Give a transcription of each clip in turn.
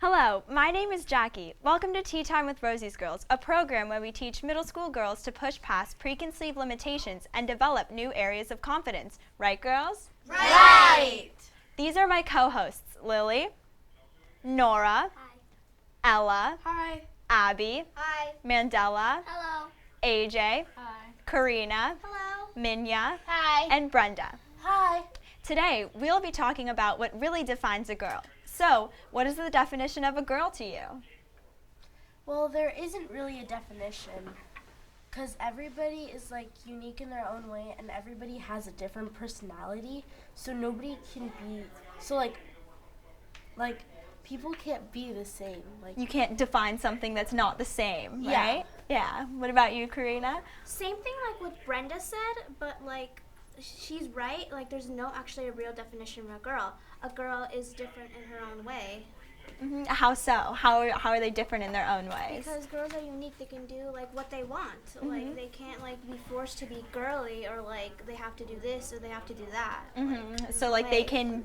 Hello, my name is Jackie. Welcome to Tea Time with Rosie's Girls, a program where we teach middle school girls to push past preconceived limitations and develop new areas of confidence. Right, girls? Right! These are my co-hosts, Lily, Nora, Hi. Ella, Hi. Abby, Hi. Mandela, Hello. AJ, Hi. Karina, Hello. Minya, Hi. and Brenda. Hi. Today, we'll be talking about what really defines a girl. So, what is the definition of a girl to you? Well, there isn't really a definition because everybody is like unique in their own way and everybody has a different personality. So nobody can be, so like people can't be the same. Like You can't define something that's not the same, Yeah. right? Yeah. What about you, Karina? Same thing like what Brenda said, but like she's right. Like there's no actually a real definition of a girl. A girl is different in her own way. How so? How are they different in their own ways? Because girls are unique. They can do like what they want. Like they can't like be forced to be girly or like they have to do this or they have to do that. So like they can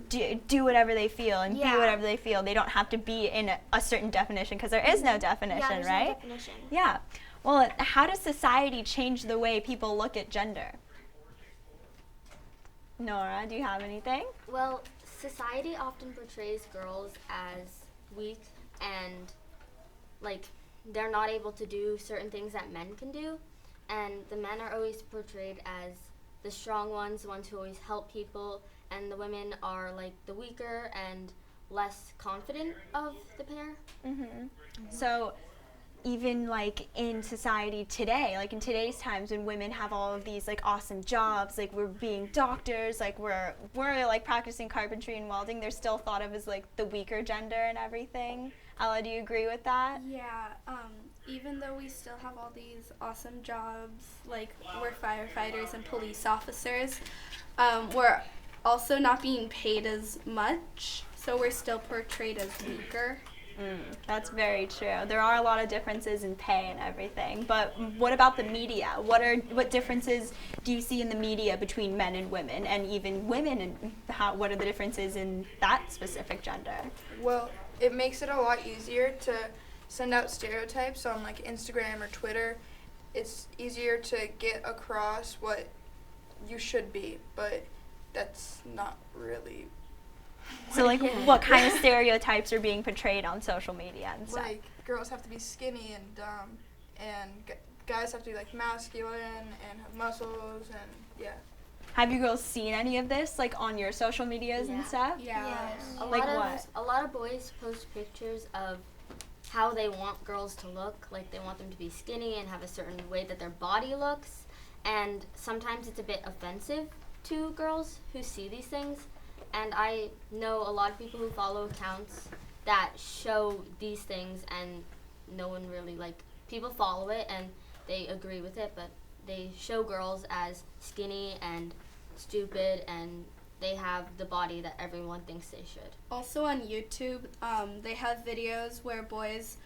do whatever they feel and be Yeah. whatever they feel. They don't have to be in a certain definition because there is no definition, Yeah, there's right? no definition. Yeah. Well, how does society change the way people look at gender? Nora, do you have anything? Well, society often portrays girls as weak and like they're not able to do certain things that men can do, and the men are always portrayed as the strong ones, the ones who always help people, and the women are like the weaker and less confident of the pair. So even like in society today, like in today's times when women have all of these like awesome jobs, like we're being doctors, like we're like practicing carpentry and welding, they're still thought of as like the weaker gender and everything. Ella, do you agree with that? Yeah, even though we still have all these awesome jobs, like we're firefighters and police officers, we're also not being paid as much, so we're still portrayed as weaker. That's very true. There are a lot of differences in pay and everything, but what about the media? What differences do you see in the media between men and women, and even women, and what are the differences in that specific gender? Well, it makes it a lot easier to send out stereotypes on like Instagram or Twitter. It's easier to get across what you should be, but that's not really So like what kind of stereotypes are being portrayed on social media and stuff? like girls have to be skinny and dumb, and guys have to be like masculine and have muscles, and yeah. Have you girls seen any of this like on your social medias and stuff? Yeah. Like what? A lot of boys post pictures of how they want girls to look, like they want them to be skinny and have a certain way that their body looks, and sometimes it's a bit offensive to girls who see these things. And I know a lot of people who follow accounts that show these things, and no one really people follow it and they agree with it, but they show girls as skinny and stupid, and they have the body that everyone thinks they should. Also on YouTube, they have videos where boys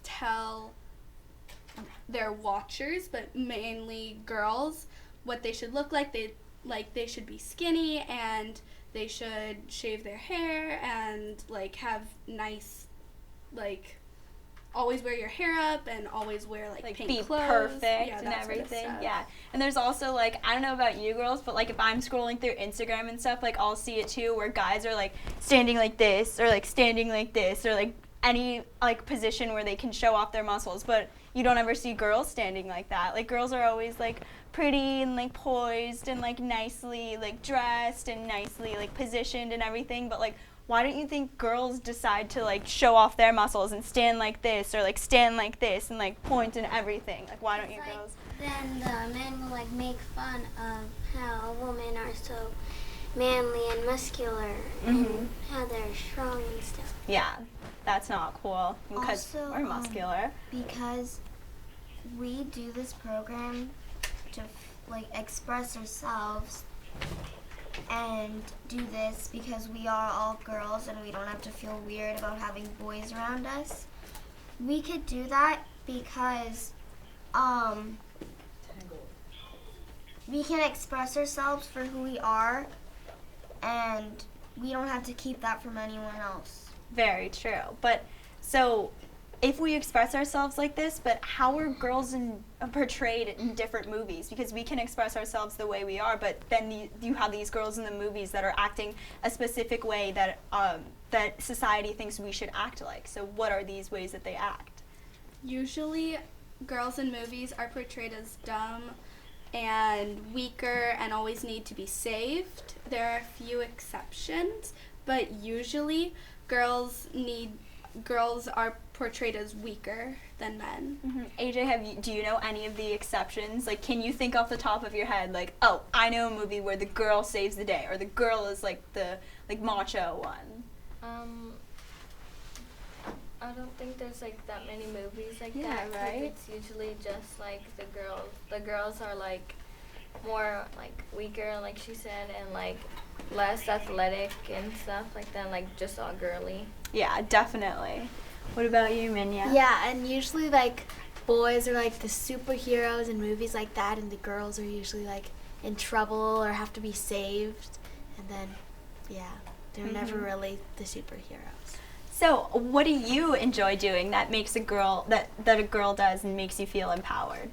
tell their watchers, but mainly girls, what they should look like. They should be skinny and they should shave their hair and have nice, always wear your hair up and always wear pink be clothes. perfect Yeah, and that sort of everything. stuff. Yeah. And there's also I don't know about you girls, but if I'm scrolling through Instagram and stuff, I'll see it too where guys are standing like this or standing like this or any position where they can show off their muscles, but you don't ever see girls standing like that. Girls are always pretty and poised and nicely dressed and nicely positioned and everything, but why don't you think girls decide to show off their muscles and stand like this or stand like this and point and everything? Why don't you girls? Then the men will make fun of how women are so manly and muscular and how they're strong and stuff. Yeah, that's not cool because Also, we're muscular. Because we do this program to express ourselves and do this because we are all girls and we don't have to feel weird about having boys around us. We could do that because we can express ourselves for who we are, and we don't have to keep that from anyone else. Very true. But so if we express ourselves like this, but how are girls portrayed in different movies? Because we can express ourselves the way we are, but then you have these girls in the movies that are acting a specific way that that society thinks we should act like. So what are these ways that they act? Usually, girls in movies are portrayed as dumb and weaker and always need to be saved. There are a few exceptions, but usually girls are portrayed as weaker than men. Mm-hmm. AJ, do you know any of the exceptions? Like, can you think off the top of your head, like, oh, I know a movie where the girl saves the day, or the girl is like the macho one? I don't think there's like that many movies like Yeah, that. 'Cause right? It's usually just like the girls. The girls are like more like weaker, like she said, and like less athletic and stuff like that. Like just all girly. Yeah, definitely. What about you, Minya? Yeah, and usually like boys are like the superheroes in movies like that, and the girls are usually like in trouble or have to be saved, and then they're never really the superheroes. So, what do you enjoy doing that makes a girl that a girl does and makes you feel empowered?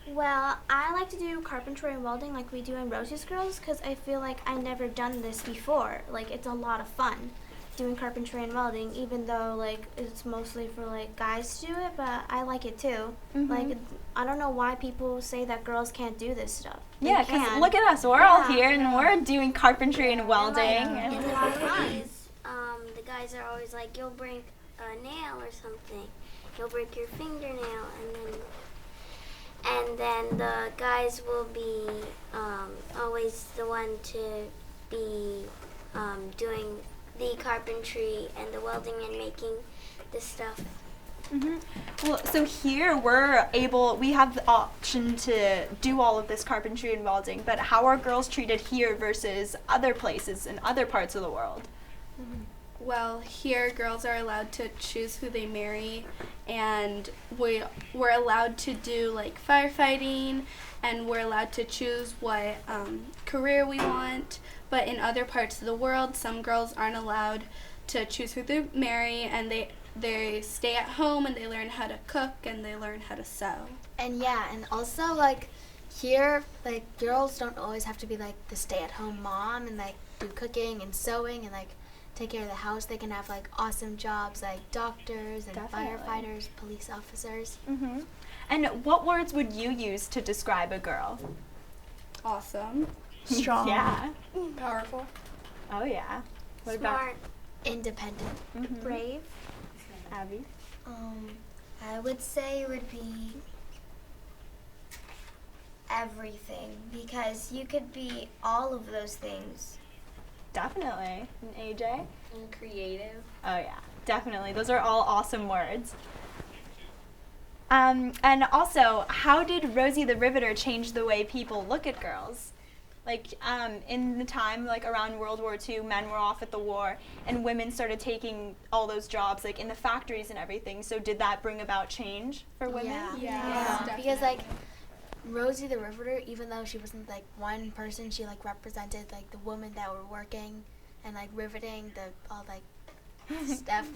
Well, I like to do carpentry and welding like we do in Rosie's Girls because I feel like I never done this before. Like, it's a lot of fun doing carpentry and welding, even though like it's mostly for like guys to do it, but I like it too. Mm-hmm. Like, I don't know why people say that girls can't do this stuff. They Yeah, because can. look at us. We're all Yeah. here and we're doing carpentry and welding. In and- the movies, the guys are always like, you'll break a nail or something. You'll break your fingernail, and then the guys will be always the one to be doing the carpentry and the welding and making the stuff. Mhm. Well, so here we have the option to do all of this carpentry and welding, but how are girls treated here versus other places in other parts of the world? Well, here girls are allowed to choose who they marry, and we're allowed to do like firefighting, and we're allowed to choose what career we want. But in other parts of the world, some girls aren't allowed to choose who they marry, and they stay at home and they learn how to cook and they learn how to sew. And and also like here, like girls don't always have to be like the stay-at-home mom and like do cooking and sewing and like take care of the house. They can have like awesome jobs like doctors and Definitely. firefighters, police officers. Mm-hmm. And what words would you use to describe a girl? Awesome. Strong. Yeah. Powerful. Oh, yeah. What Smart. Independent. about mhm. Brave. Abby? I would say it would be everything because you could be all of those things. Definitely. And AJ? And creative. Oh, yeah. Definitely. Those are all awesome words. And also, how did Rosie the Riveter change the way people look at girls? Like, in the time, like, around World War II, men were off at the war, and women started taking all those jobs, like, in the factories and everything. So did that bring about change for women? Yeah. Because like Rosie the Riveter, even though she wasn't like one person, she like represented like the women that were working and like riveting all like stuff.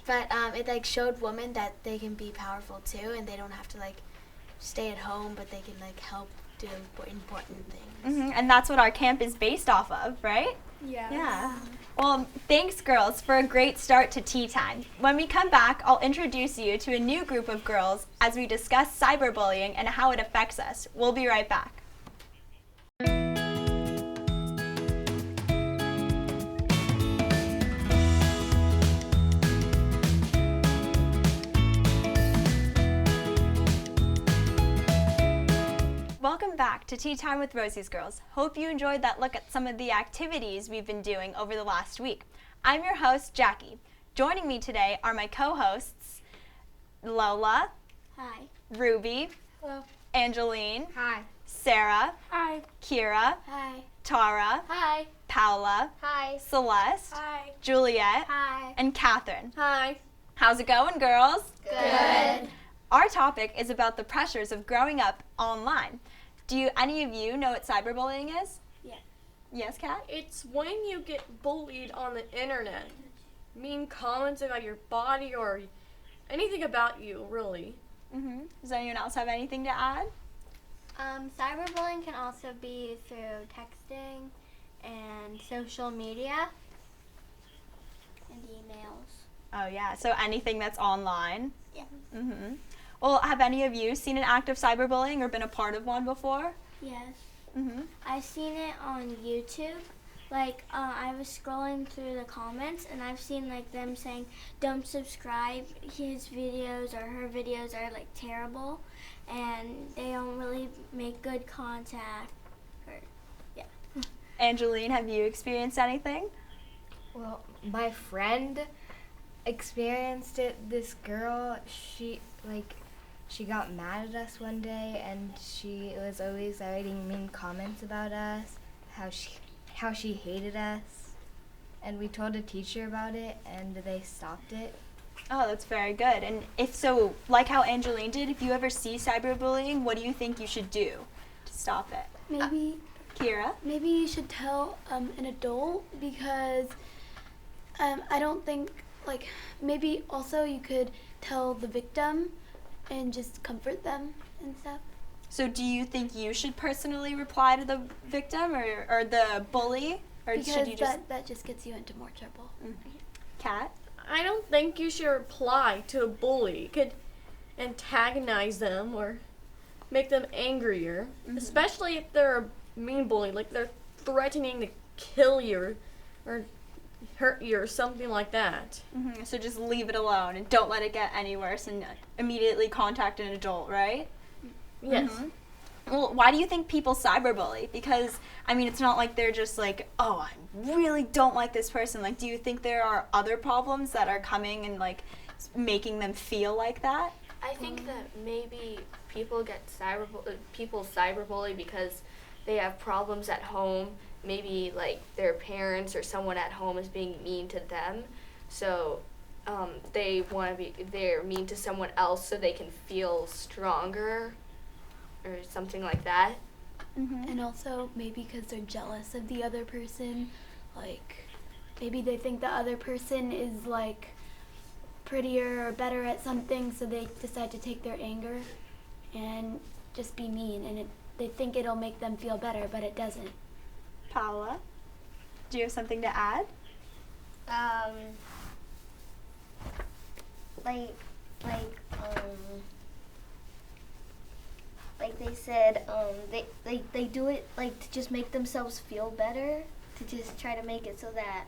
But it like showed women that they can be powerful too, and they don't have to like stay at home, but they can like help do important things. Mm-hmm. And that's what our camp is based off of, right? Yeah. Yeah. Well, thanks, girls, for a great start to tea time. When we come back, I'll introduce you to a new group of girls as we discuss cyberbullying and how it affects us. We'll be right back. Welcome back to Tea Time with Rosie's Girls. Hope you enjoyed that look at some of the activities we've been doing over the last week. I'm your host, Jackie. Joining me today are my co-hosts, Lola, Hi. Ruby, Hello. Angeline, Hi. Sarah, Hi. Kira, Hi. Tara, Hi. Paula, Hi. Celeste, Hi. Juliet, Hi. and Catherine. Hi. How's it going, girls? Good. Our topic is about the pressures of growing up online. Do any of you know what cyberbullying is? Yeah. Yes, Kat? It's when you get bullied on the internet. mean comments about your body or anything about you, really. Does anyone else have anything to add? Cyberbullying can also be through texting and social media and emails. Oh yeah, so anything that's online. Yeah. Well, have any of you seen an act of cyberbullying or been a part of one before? Yes. Mm-hmm. I've seen it on YouTube. Like, I was scrolling through the comments and I've seen like them saying, don't subscribe, his videos or her videos are like terrible and they don't really make good contact. Angeline, have you experienced anything? Well, my friend experienced it. This girl, she got mad at us one day and she was always writing mean comments about us, how she hated us. And we told a teacher about it and they stopped it. Oh, that's very good. And if so, like how Angeline did, if you ever see cyberbullying, what do you think you should do to stop it? Maybe you should tell an adult, because I don't think, like, maybe also you could tell the victim and just comfort them and stuff. So do you think you should personally reply to the victim or the bully? Or Because should you just... that just gets you into more trouble. Kat? I don't think you should reply to a bully. It could antagonize them or make them angrier, especially if they're a mean bully, like they're threatening to kill you or hurt you or something like that. So just leave it alone and don't let it get any worse and immediately contact an adult, right? Yes. Well, why do you think people cyberbully? Because, I mean, it's not like they're just like, oh, I really don't like this person. Like, do you think there are other problems that are coming and, like, making them feel like that? I think that maybe people cyberbully because they have problems at home. Maybe, like, their parents or someone at home is being mean to them. So they're mean to someone else so they can feel stronger or something like that. And also maybe because they're jealous of the other person. Like, maybe they think the other person is, like, prettier or better at something, so they decide to take their anger and just be mean, and they think it'll make them feel better, but it doesn't. Paula, do you have something to add? Like they said, they do it like to just make themselves feel better, to just try to make it so that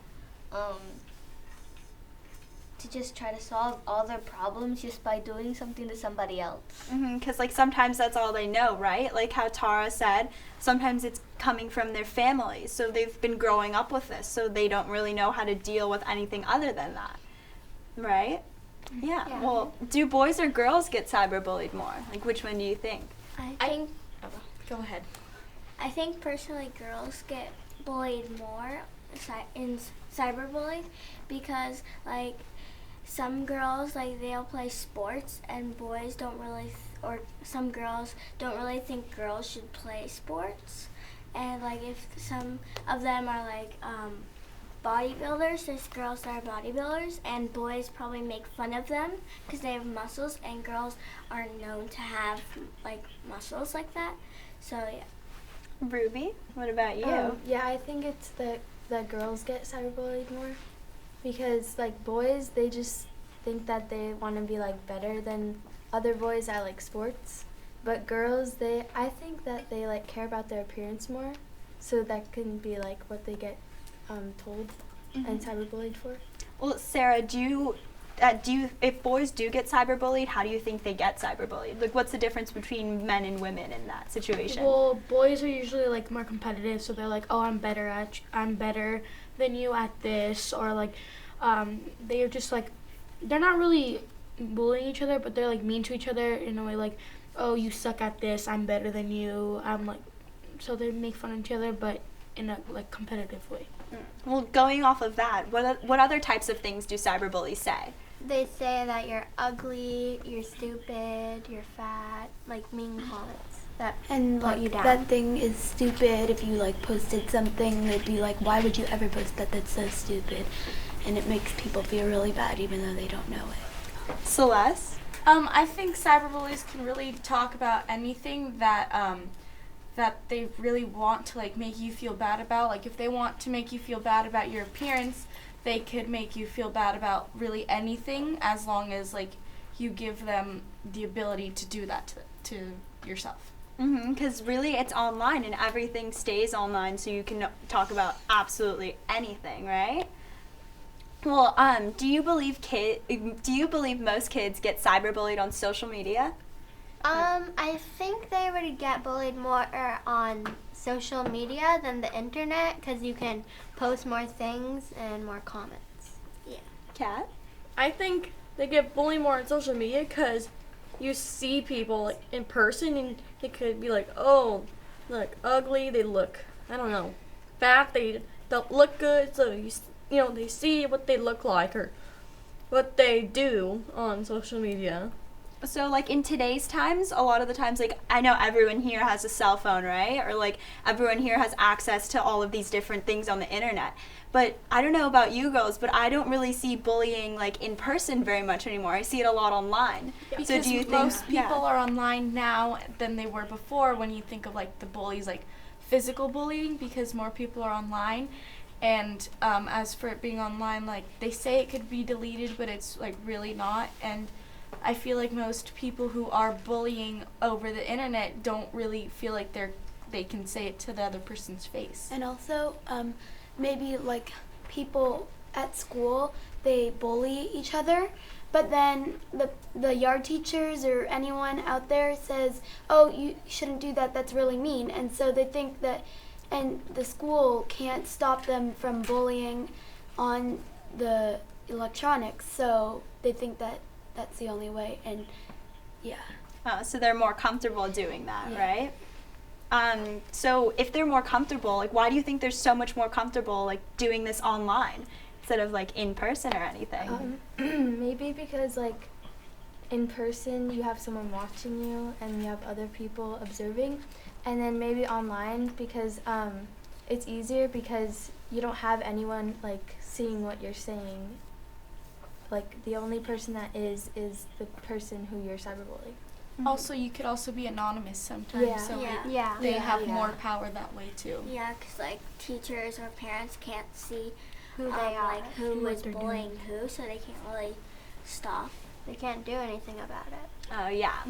to just try to solve all their problems just by doing something to somebody else. Because, like, sometimes that's all they know, right? Like how Tara said, sometimes it's coming from their families. So they've been growing up with this, so they don't really know how to deal with anything other than that, right? Yeah. Well, do boys or girls get cyberbullied more? Like, which one do you think? I think Go ahead. I think personally girls get bullied more in cyberbullying, because like some girls, like, they'll play sports and boys don't really or some girls don't really think girls should play sports, and like if some of them are like bodybuilders, there's girls that are bodybuilders, and boys probably make fun of them because they have muscles, and girls aren't known to have like muscles like that. So yeah. Ruby, what about you? Yeah, I think it's the girls get cyberbullied more, because like boys, they just think that they want to be like better than other boys at like sports, but girls, I think that they like care about their appearance more, so that can be like what they get told and cyberbullied for. Well, Sarah, if boys do get cyberbullied, how do you think they get cyberbullied? Like, what's the difference between men and women in that situation? Well, boys are usually like more competitive, so they're like, oh, I'm better than you at this, or like they are just like, they're not really bullying each other, but they're like mean to each other in a way like, oh, you suck at this, I'm better than you, I'm like, so they make fun of each other, but in a like competitive way. Well, going off of that, what other types of things do cyberbullies say? They say that you're ugly, you're stupid, you're fat, like mean comments that And put like you down. that thing is stupid. If you like posted something, they'd be like, why would you ever post that? That's so stupid. and it makes people feel really bad even though they don't know it. Celeste? I think cyberbullies can really talk about anything that that they really want to like make you feel bad about. Like if they want to make you feel bad about your appearance, they could make you feel bad about really anything, as long as like you give them the ability to do that to yourself. Because really it's online and everything stays online, so you can talk about absolutely anything, right? Well, do you believe most kids get cyberbullied on social media? I think they would get bullied more on social media than the internet, because you can post more things and more comments. Yeah. Kat? I think they get bullied more on social media because you see people like in person and they could be like, oh, look ugly, they look, I don't know, fat, they don't look good, so you know, they see what they look like or what they do on social media. So, like, in today's times, a lot of the times, like, I know everyone here has a cell phone, right? Or, like, everyone here has access to all of these different things on the internet. But I don't know about you girls, but I don't really see bullying, like, in person very much anymore. I see it a lot online. Yeah. So do you think... most people are online now than they were before, when you think of, like, the bullies, like, physical bullying, because more people are online. And as for it being online, like, they say it could be deleted, but it's, like, really not. And I feel like most people who are bullying over the internet don't really feel like they can say it to the other person's face. And also, maybe like people at school, they bully each other, but then the yard teachers or anyone out there says, oh, you shouldn't do that, that's really mean. And so they think that, and the school can't stop them from bullying on the electronics, so they think that that's the only way, and yeah. So they're more comfortable doing that, right? So if they're more comfortable, like, why do you think they're so much more comfortable, like, doing this online instead of, like, in person or anything? Maybe because, like, in person you have someone watching you and you have other people observing, and then maybe online because it's easier because you don't have anyone, like, seeing what you're saying. Like, the only person that is the person who you're cyberbullying. Also, you could also be anonymous sometimes, so they have more power that way too. Yeah, because like teachers or parents can't see who they are, like who is bullying who, so they can't really stop. They can't do anything about it. Oh, yeah.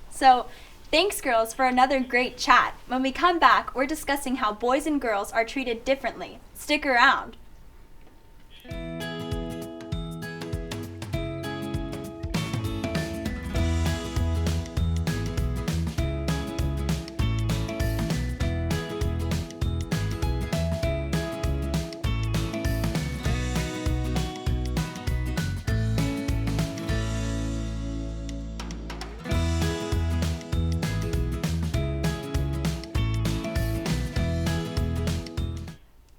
So thanks, girls, for another great chat. When we come back, we're discussing how boys and girls are treated differently. Stick around.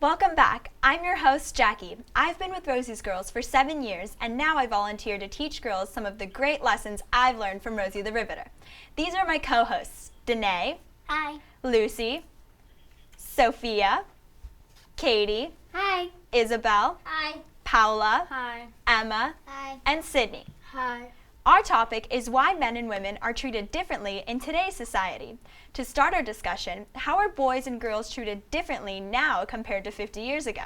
Welcome back. I'm your host, Jackie. I've been with Rosie's Girls for 7 years, and now I volunteer to teach girls some of the great lessons I've learned from Rosie the Riveter. These are my co-hosts, Danae. Hi. Lucy. Sophia. Katie. Hi. Isabel. Hi. Paula. Hi. Emma. Hi. And Sydney. Hi. Our topic is why men and women are treated differently in today's society. To start our discussion, how are boys and girls treated differently now compared to 50 years ago?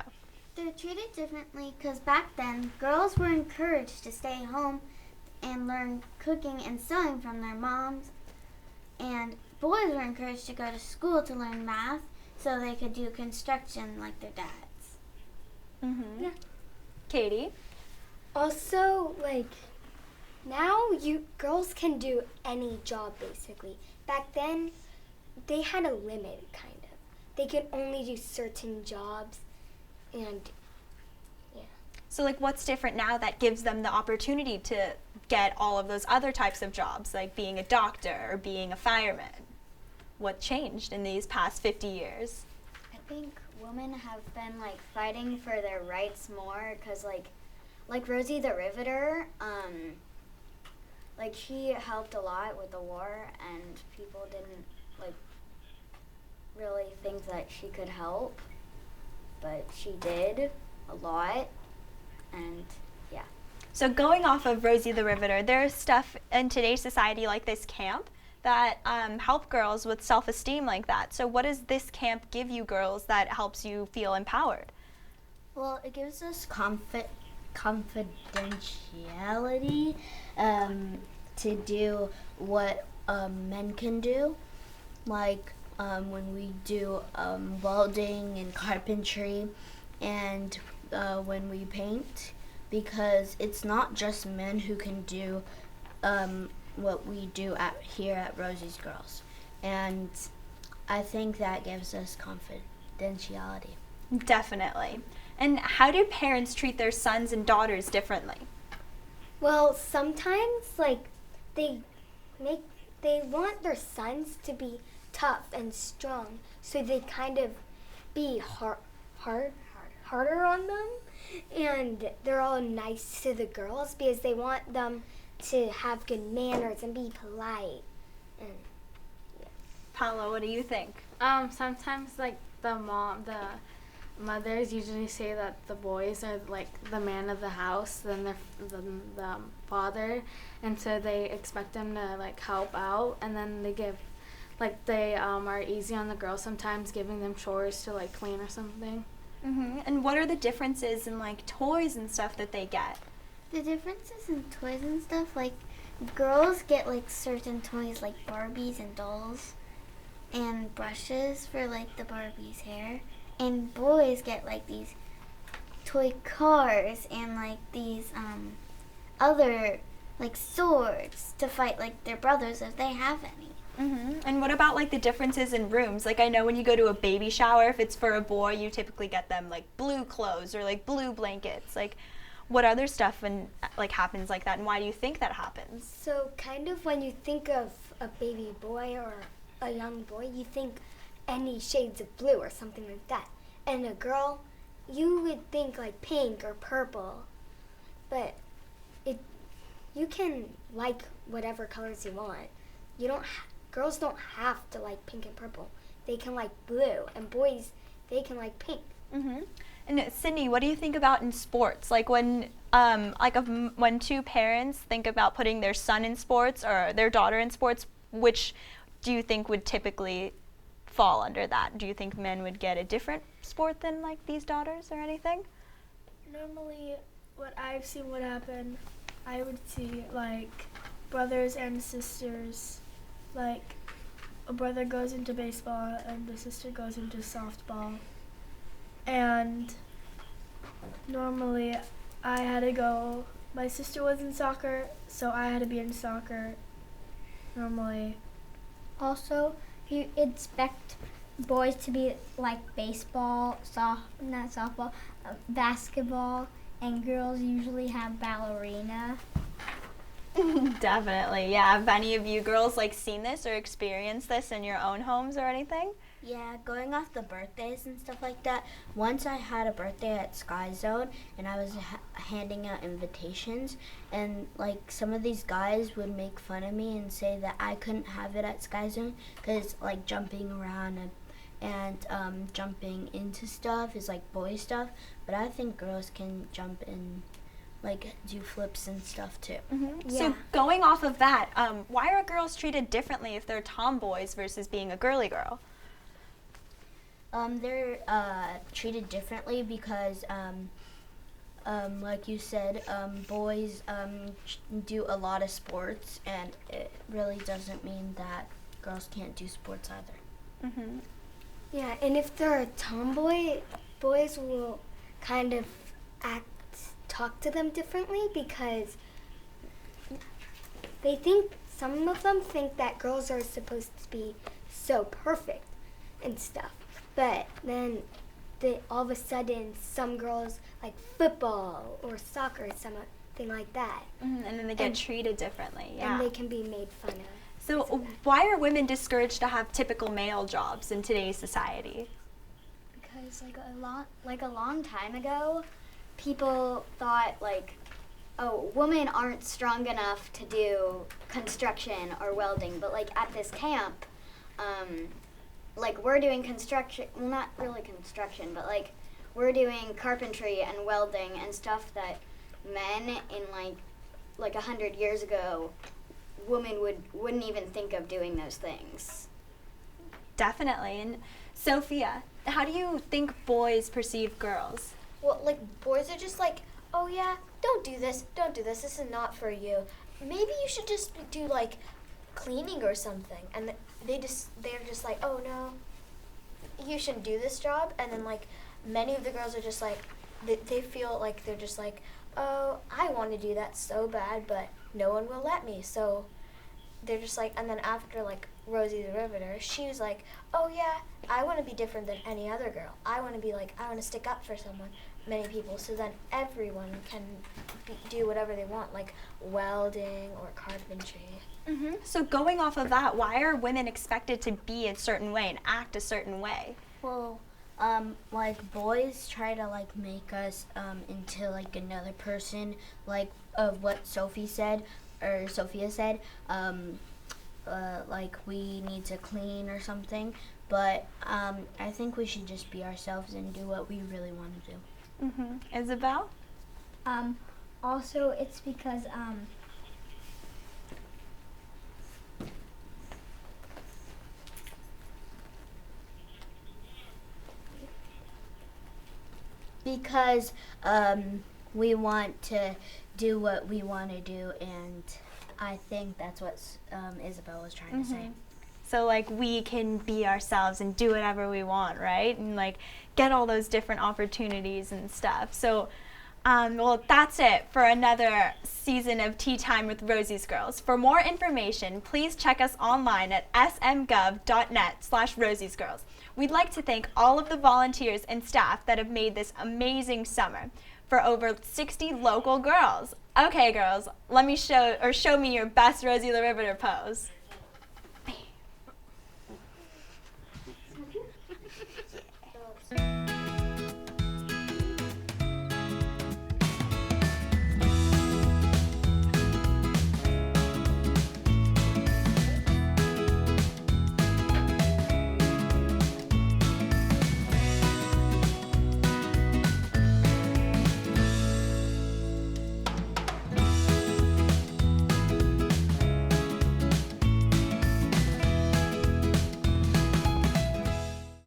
They're treated differently because back then, girls were encouraged to stay home and learn cooking and sewing from their moms, and boys were encouraged to go to school to learn math so they could do construction like their dads. Mm-hmm. Yeah. Katie? Also, like, now girls can do any job basically. Back then, they had a limit, kind of. They could only do certain jobs, and yeah. So, like, what's different now that gives them the opportunity to get all of those other types of jobs, like being a doctor or being a fireman? What changed in these past 50 years? I think women have been, like, fighting for their rights more, because, like Rosie the Riveter, like, she helped a lot with the war, and people didn't, like, really think that she could help, but she did a lot, and yeah. So going off of Rosie the Riveter, there's stuff in today's society like this camp that help girls with self-esteem like that. So what does this camp give you girls that helps you feel empowered? Well, it gives us confidentiality to do what men can do, like when we do welding and carpentry, and when we paint, because it's not just men who can do what we do here at Rosie's Girls, and I think that gives us confidentiality. Definitely. And how do parents treat their sons and daughters differently? Well, sometimes like they want their sons to be tough and strong, so they kind of be harder on them, and they're all nice to the girls because they want them to have good manners and be polite. And Paolo, what do you think? Sometimes like the mothers usually say that the boys are like the man of the house than the father, and so they expect them to like help out, and then they give they are easy on the girls sometimes, giving them chores to like clean or something. Mm-hmm. And what are the differences in like toys and stuff that they get? The differences in toys and stuff, like girls get like certain toys like Barbies and dolls and brushes for like the Barbie's hair, and boys get like these toy cars and like these other like swords to fight like their brothers if they have any. Mm-hmm. And what about like the differences in rooms? Like I know when you go to a baby shower, if it's for a boy, you typically get them like blue clothes or like blue blankets. Like what other stuff happens like that, and why do you think that happens? so kind of when you think of a baby boy or a young boy, you think any shades of blue or something like that. And a girl, you would think like pink or purple. But you can like whatever colors you want. Girls don't have to like pink and purple. They can like blue, and boys, they can like pink. Mm-hmm. And Sydney, what do you think about in sports? Like when when two parents think about putting their son in sports or their daughter in sports, which do you think would typically fall under that? Do you think men would get a different sport than like these daughters or anything? Normally, what I've seen would happen, I would see like brothers and sisters, like a brother goes into baseball and the sister goes into softball. And normally I had to go, my sister was in soccer, so I had to be in soccer normally. Also, you expect boys to be like baseball, basketball, and girls usually have ballerina. Definitely, yeah. Have any of you girls like seen this or experienced this in your own homes or anything? Yeah, going off the birthdays and stuff like that. Once I had a birthday at Sky Zone, and I was handing out invitations, and like some of these guys would make fun of me and say that I couldn't have it at Sky Zone because like jumping around and jumping into stuff is like boy stuff, but I think girls can jump and like do flips and stuff too. Mm-hmm. Yeah. So going off of that, why are girls treated differently if they're tomboys versus being a girly girl? They're treated differently because, like you said, boys do a lot of sports, and it really doesn't mean that girls can't do sports either. Mm-hmm. Yeah, and if they're a tomboy, boys will kind of talk to them differently because some of them think that girls are supposed to be so perfect and stuff. But then all of a sudden some girls like football or soccer, something like that. Mm-hmm. And then they get treated differently, yeah. And they can be made fun of. So why are women discouraged to have typical male jobs in today's society? Because like a long time ago, people thought like, oh, women aren't strong enough to do construction or welding, but like at this camp, like we're doing construction, well not really construction, but like we're doing carpentry and welding and stuff that men in like 100 years ago, women wouldn't even think of doing those things. Definitely. And Sophia, how do you think boys perceive girls? Well, like, boys are just like, oh yeah, don't do this, this is not for you. Maybe you should just do, like, cleaning or something. And they're just like, oh no, you shouldn't do this job. And then, like, many of the girls are just like, they feel like they're just like, oh, I want to do that so bad, but no one will let me. So they're just like, and then after, like, Rosie the Riveter, she was like, oh yeah, I want to be different than any other girl. I want to be like, I want to stick up for someone, many people, so then everyone can do whatever they want, like welding or carpentry. Mm-hmm. So going off of that, why are women expected to be a certain way and act a certain way? Well, like boys try to like make us into like another person, like of what Sophia said, like we need to clean or something. But I think we should just be ourselves and do what we really want to do. Mm-hmm. Isabel? Also, it's because we want to do what we want to do, and I think that's what Isabel was trying to say. So like we can be ourselves and do whatever we want, right? And like get all those different opportunities and stuff. So well, that's it for another season of Tea Time with Rosie's Girls. For more information, please check us online at smgov.net/Rosie's Girls. We'd like to thank all of the volunteers and staff that have made this amazing summer for over 60 local girls. Okay, girls, let me show me your best Rosie the Riveter pose.